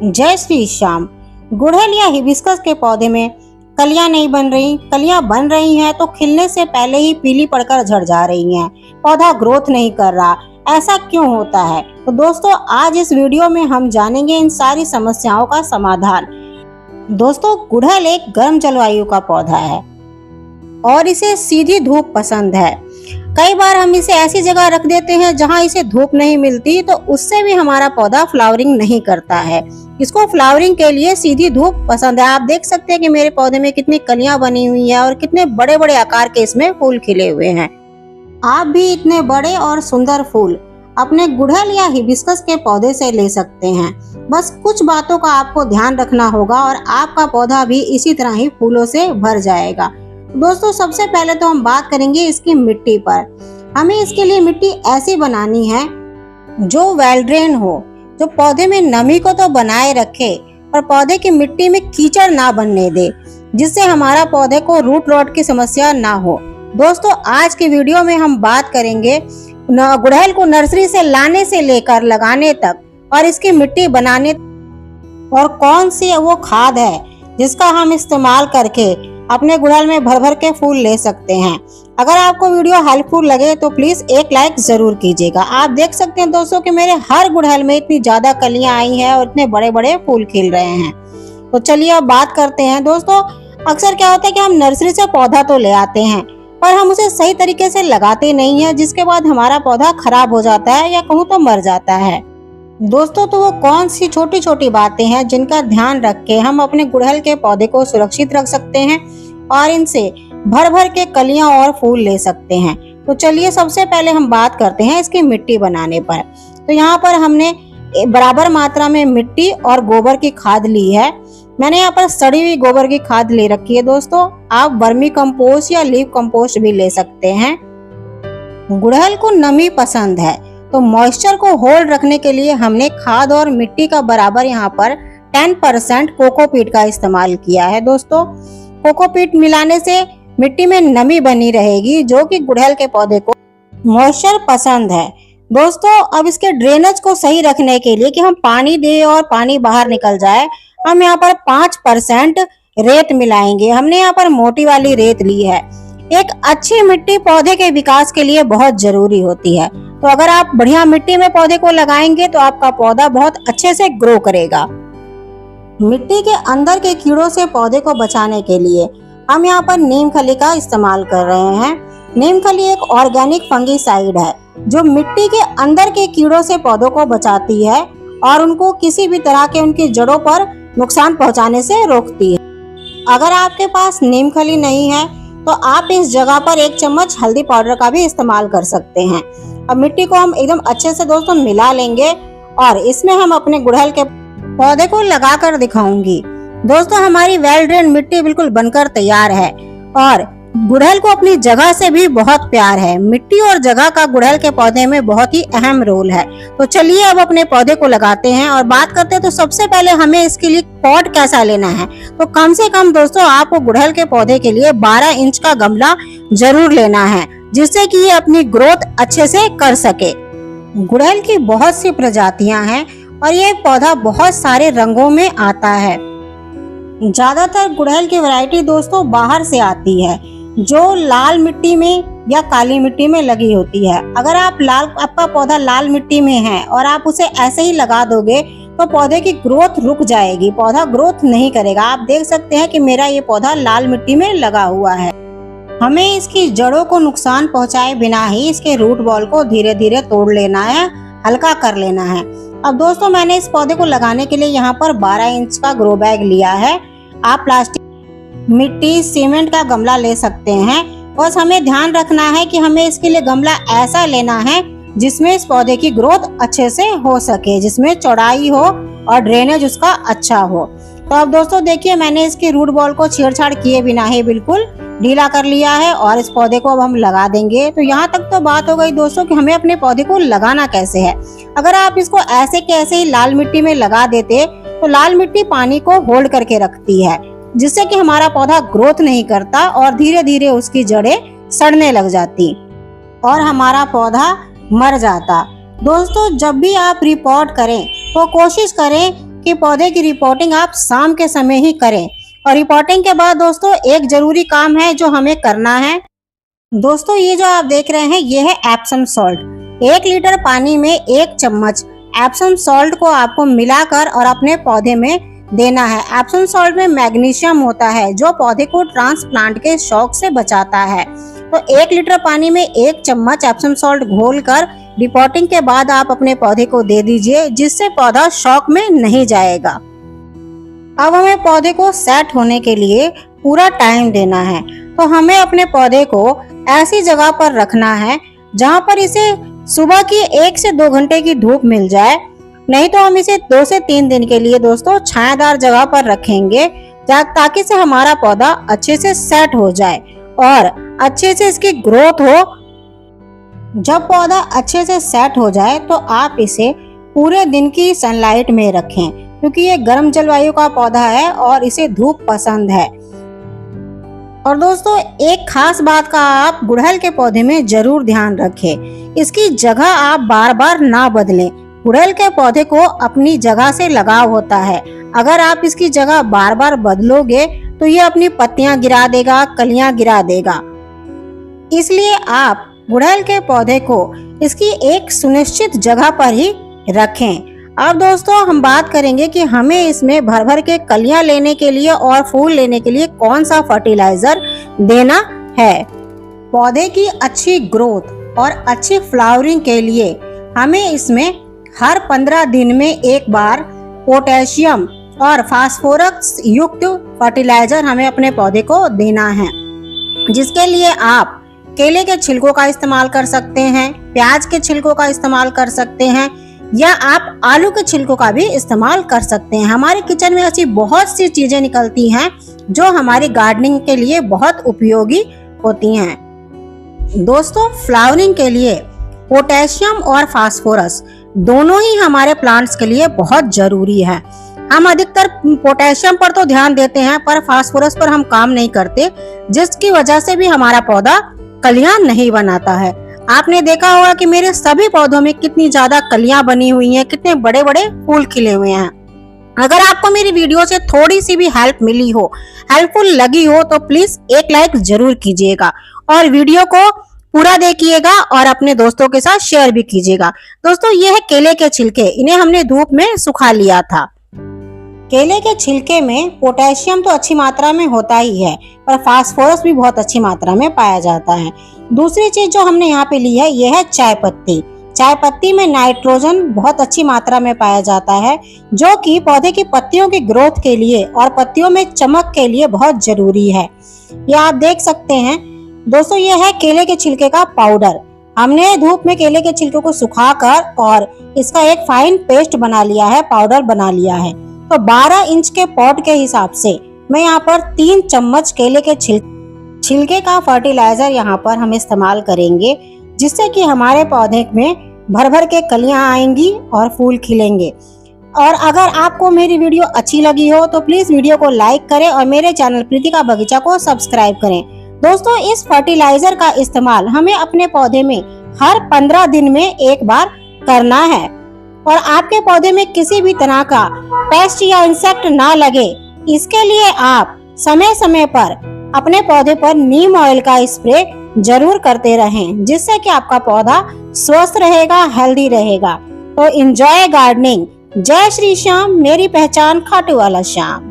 जय श्री श्याम। गुड़हल या हिबिस्कस के पौधे में कलियां नहीं बन रही, कलियां बन रही हैं तो खिलने से पहले ही पीली पड़कर झड़ जा रही हैं। पौधा ग्रोथ नहीं कर रहा, ऐसा क्यों होता है? तो दोस्तों आज इस वीडियो में हम जानेंगे इन सारी समस्याओं का समाधान। दोस्तों गुड़हल एक गर्म जलवायु का पौधा है और इसे सीधी धूप पसंद है। कई बार हम इसे ऐसी जगह रख देते हैं जहां इसे धूप नहीं मिलती, तो उससे भी हमारा पौधा फ्लावरिंग नहीं करता है। इसको फ्लावरिंग के लिए सीधी धूप पसंद है। आप देख सकते हैं कि मेरे पौधे में कितनी कलियां बनी हुई है और कितने बड़े बड़े आकार के इसमें फूल खिले हुए हैं। आप भी इतने बड़े और सुंदर फूल अपने गुड़हल या हिबिस्कस के पौधे से ले सकते हैं। बस कुछ बातों का आपको ध्यान रखना होगा और आपका पौधा भी इसी तरह ही फूलों से भर जाएगा। दोस्तों सबसे पहले तो हम बात करेंगे इसकी मिट्टी पर। हमें इसके लिए मिट्टी ऐसी बनानी है जो वेल ड्रेन हो, जो पौधे में नमी को तो बनाए रखे पर पौधे की मिट्टी में कीचड़ ना बनने दे, जिससे हमारा पौधे को रूट रॉट की समस्या ना हो। दोस्तों आज की वीडियो में हम बात करेंगे गुड़हल को नर्सरी से लाने से लेकर लगाने तक और इसकी मिट्टी बनाने और कौन सी वो खाद है जिसका हम इस्तेमाल करके अपने गुड़हल में भर भर के फूल ले सकते हैं। अगर आपको वीडियो हेल्पफुल लगे तो प्लीज एक लाइक जरूर कीजिएगा। आप देख सकते हैं दोस्तों कि मेरे हर गुड़हल में इतनी ज्यादा कलियां आई हैं और इतने बड़े बड़े फूल खिल रहे हैं। तो चलिए अब बात करते हैं। दोस्तों अक्सर क्या होता है कि हम नर्सरी से पौधा तो ले आते हैं पर हम उसे सही तरीके से लगाते नहीं है, जिसके बाद हमारा पौधा खराब हो जाता है या कहूँ तो मर जाता है। दोस्तों तो वो कौन सी छोटी छोटी बातें हैं जिनका ध्यान रख के हम अपने गुड़हल के पौधे को सुरक्षित रख सकते हैं और इनसे भर भर के कलियां और फूल ले सकते हैं। तो चलिए सबसे पहले हम बात करते हैं इसकी मिट्टी बनाने पर। तो यहाँ पर हमने बराबर मात्रा में मिट्टी और गोबर की खाद ली है। मैंने यहाँ पर सड़ी हुई गोबर की खाद ले रखी है। दोस्तों आप वर्मी कंपोस्ट या लीफ कंपोस्ट भी ले सकते हैं। गुड़हल को नमी पसंद है तो मॉइस्चर को होल्ड रखने के लिए हमने खाद और मिट्टी का बराबर यहाँ पर 10% कोकोपीट का इस्तेमाल किया है। दोस्तों कोकोपीट मिलाने से मिट्टी में नमी बनी रहेगी जो कि गुड़हल के पौधे को मॉइस्चर पसंद है। दोस्तों अब इसके ड्रेनेज को सही रखने के लिए कि हम पानी दे और पानी बाहर निकल जाए, हम यहाँ पर 5% रेत मिलाएंगे। हमने यहाँ पर मोटी वाली रेत ली है। एक अच्छी मिट्टी पौधे के विकास के लिए बहुत जरूरी होती है। तो अगर आप बढ़िया मिट्टी में पौधे को लगाएंगे तो आपका पौधा बहुत अच्छे से ग्रो करेगा। मिट्टी के अंदर के कीड़ों से पौधे को बचाने के लिए हम यहाँ पर नीम खली का इस्तेमाल कर रहे हैं। नीम खली एक ऑर्गेनिक फंगीसाइड है जो मिट्टी के अंदर के कीड़ों से पौधों को बचाती है और उनको किसी भी तरह के उनकी जड़ों पर नुकसान पहुंचाने से रोकती है। अगर आपके पास नीम खली नहीं है तो आप इस जगह पर 1 चम्मच हल्दी पाउडर का भी इस्तेमाल कर सकते हैं। अब मिट्टी को हम एकदम अच्छे से दोस्तों मिला लेंगे और इसमें हम अपने गुड़हल के पौधे को लगाकर दिखाऊंगी। दोस्तों हमारी वेल ड्रेन मिट्टी बिल्कुल बनकर तैयार है और गुड़हल को अपनी जगह से भी बहुत प्यार है। मिट्टी और जगह का गुड़हल के पौधे में बहुत ही अहम रोल है। तो चलिए अब अपने पौधे को लगाते हैं और बात करते हैं। तो सबसे पहले हमें इसके लिए पॉट कैसा लेना है, तो कम से कम दोस्तों आपको गुड़हल के पौधे के लिए 12 इंच का गमला जरूर लेना है, जिससे कि ये अपनी ग्रोथ अच्छे से कर सके। गुड़हल की बहुत सी प्रजातियां हैं और ये पौधा बहुत सारे रंगों में आता है। ज्यादातर गुड़हल की वैरायटी दोस्तों बाहर से आती है जो लाल मिट्टी में या काली मिट्टी में लगी होती है। अगर आपका पौधा लाल मिट्टी में है और आप उसे ऐसे ही लगा दोगे तो पौधे की ग्रोथ रुक जाएगी, पौधा ग्रोथ नहीं करेगा। आप देख सकते हैं कि मेरा ये पौधा लाल मिट्टी में लगा हुआ है। हमें इसकी जड़ों को नुकसान पहुंचाए बिना ही इसके रूट बॉल को धीरे धीरे तोड़ लेना है, हल्का कर लेना है। अब दोस्तों मैंने इस पौधे को लगाने के लिए यहाँ पर 12 इंच का ग्रो बैग लिया है। आप प्लास्टिक, मिट्टी, सीमेंट का गमला ले सकते हैं। बस हमें ध्यान रखना है कि हमें इसके लिए गमला ऐसा लेना है जिसमें इस पौधे की ग्रोथ अच्छे से हो सके, जिसमें चौड़ाई हो और ड्रेनेज उसका अच्छा हो। तो अब दोस्तों देखिए मैंने इसके रूट बॉल को छेड़छाड़ किए बिना ही बिल्कुल ढीला कर लिया है और इस पौधे को अब हम लगा देंगे। तो यहाँ तक तो बात हो गई दोस्तों कि हमें अपने पौधे को लगाना कैसे है। अगर आप इसको ऐसे के ऐसे ही लाल मिट्टी में लगा देते तो लाल मिट्टी पानी को होल्ड करके रखती है, जिससे कि हमारा पौधा ग्रोथ नहीं करता और धीरे धीरे उसकी जड़ें सड़ने लग जाती और हमारा पौधा मर जाता। दोस्तों जब भी आप रिपोर्ट करें तो कोशिश करें कि पौधे की रिपोर्टिंग आप शाम के समय ही करें। और रिपोर्टिंग के बाद दोस्तों एक जरूरी काम है जो हमें करना है। दोस्तों ये जो आप देख रहे हैं ये है एप्सम सॉल्ट। 1 लीटर पानी में 1 चम्मच एप्सम सॉल्ट को आपको मिलाकर और अपने पौधे में देना है। एप्सम सॉल्ट में मैग्नीशियम होता है जो पौधे को ट्रांसप्लांट के शॉक से बचाता है। तो 1 लीटर पानी में 1 चम्मच एप्सम सॉल्ट घोलकर रिपोर्टिंग के बाद आप अपने पौधे को दे दीजिए, जिससे पौधा शॉक में नहीं जाएगा। अब हमें पौधे को सेट होने के लिए पूरा टाइम देना है। तो हमें अपने पौधे को ऐसी जगह पर रखना है जहां पर इसे सुबह की 1 से 2 घंटे की धूप मिल जाए। नहीं तो हम इसे 2 से 3 दिन के लिए दोस्तों छायादार जगह पर रखेंगे, ताकि से हमारा पौधा अच्छे से सेट हो जाए और अच्छे से इसकी ग्रोथ हो। जब पौधा अच्छे से सेट हो जाए तो आप इसे पूरे दिन की सनलाइट में रखें, क्योंकि ये गर्म जलवायु का पौधा है और इसे धूप पसंद है। और दोस्तों एक खास बात का आप गुड़हल के पौधे में जरूर ध्यान रखें, इसकी जगह आप बार बार ना बदलें। गुड़हल के पौधे को अपनी जगह से लगाव होता है। अगर आप इसकी जगह बार बार बदलोगे तो ये अपनी पत्तियां गिरा देगा, कलियां गिरा देगा। इसलिए आप गुड़हल के पौधे को इसकी एक सुनिश्चित जगह पर ही रखें। अब दोस्तों हम बात करेंगे कि हमें इसमें भर भर के कलियां लेने के लिए और फूल लेने के लिए कौन सा फर्टिलाइजर देना है। पौधे की अच्छी ग्रोथ और अच्छी फ्लावरिंग के लिए हमें इसमें हर 15 दिन में एक बार पोटेशियम और फास्फोरस युक्त फर्टिलाइजर हमें अपने पौधे को देना है, जिसके लिए आप केले के छिलकों का इस्तेमाल कर सकते हैं, प्याज के छिलकों का इस्तेमाल कर सकते हैं, या आप आलू के छिलकों का भी इस्तेमाल कर सकते हैं। हमारे किचन में ऐसी बहुत सी चीजें निकलती हैं जो हमारी गार्डनिंग के लिए बहुत उपयोगी होती हैं। दोस्तों फ्लावरिंग के लिए पोटेशियम और फास्फोरस दोनों ही हमारे प्लांट्स के लिए बहुत जरूरी है। हम अधिकतर पोटेशियम पर तो ध्यान देते हैं पर फास्फोरस पर हम काम नहीं करते, जिसकी वजह से भी हमारा पौधा कलियां नहीं बनाता है। आपने देखा होगा कि मेरे सभी पौधों में कितनी ज्यादा कलियां बनी हुई हैं, कितने बड़े बड़े फूल खिले हुए हैं। अगर आपको मेरी वीडियो से थोड़ी सी भी हेल्प मिली हो, हेल्पफुल लगी हो, तो प्लीज एक लाइक जरूर कीजिएगा और वीडियो को पूरा देखिएगा और अपने दोस्तों के साथ शेयर भी कीजिएगा। दोस्तों ये है केले के छिलके, इन्हें हमने धूप में सुखा लिया था। केले के छिलके में पोटेशियम तो अच्छी मात्रा में होता ही है, पर फास्फोरस भी बहुत अच्छी मात्रा में पाया जाता है। दूसरी चीज जो हमने यहाँ पे ली है यह है चाय पत्ती। चाय पत्ती में नाइट्रोजन बहुत अच्छी मात्रा में पाया जाता है, जो कि पौधे की पत्तियों की ग्रोथ के लिए और पत्तियों में चमक के लिए बहुत जरूरी है। ये आप देख सकते हैं दोस्तों, ये है केले के छिलके का पाउडर। हमने धूप में केले के छिलके को सुखाकर और इसका एक फाइन पेस्ट बना लिया है, पाउडर बना लिया है। तो 12 इंच के पॉट के हिसाब से मैं यहाँ पर 3 चम्मच केले के छिलके का फर्टिलाइजर यहाँ पर हम इस्तेमाल करेंगे, जिससे कि हमारे पौधे में भर भर के कलियां आएंगी और फूल खिलेंगे। और अगर आपको मेरी वीडियो अच्छी लगी हो तो प्लीज वीडियो को लाइक करें और मेरे चैनल प्रीति का बगीचा को सब्सक्राइब करें। दोस्तों इस फर्टिलाइजर का इस्तेमाल हमें अपने पौधे में हर 15 दिन में एक बार करना है। और आपके पौधे में किसी भी तरह का पेस्ट या इंसेक्ट ना लगे, इसके लिए आप समय समय पर अपने पौधे पर नीम ऑयल का स्प्रे जरूर करते रहें, जिससे कि आपका पौधा स्वस्थ रहेगा, हेल्दी रहेगा। तो एंजॉय गार्डनिंग। जय श्री श्याम, मेरी पहचान खाटू वाला श्याम।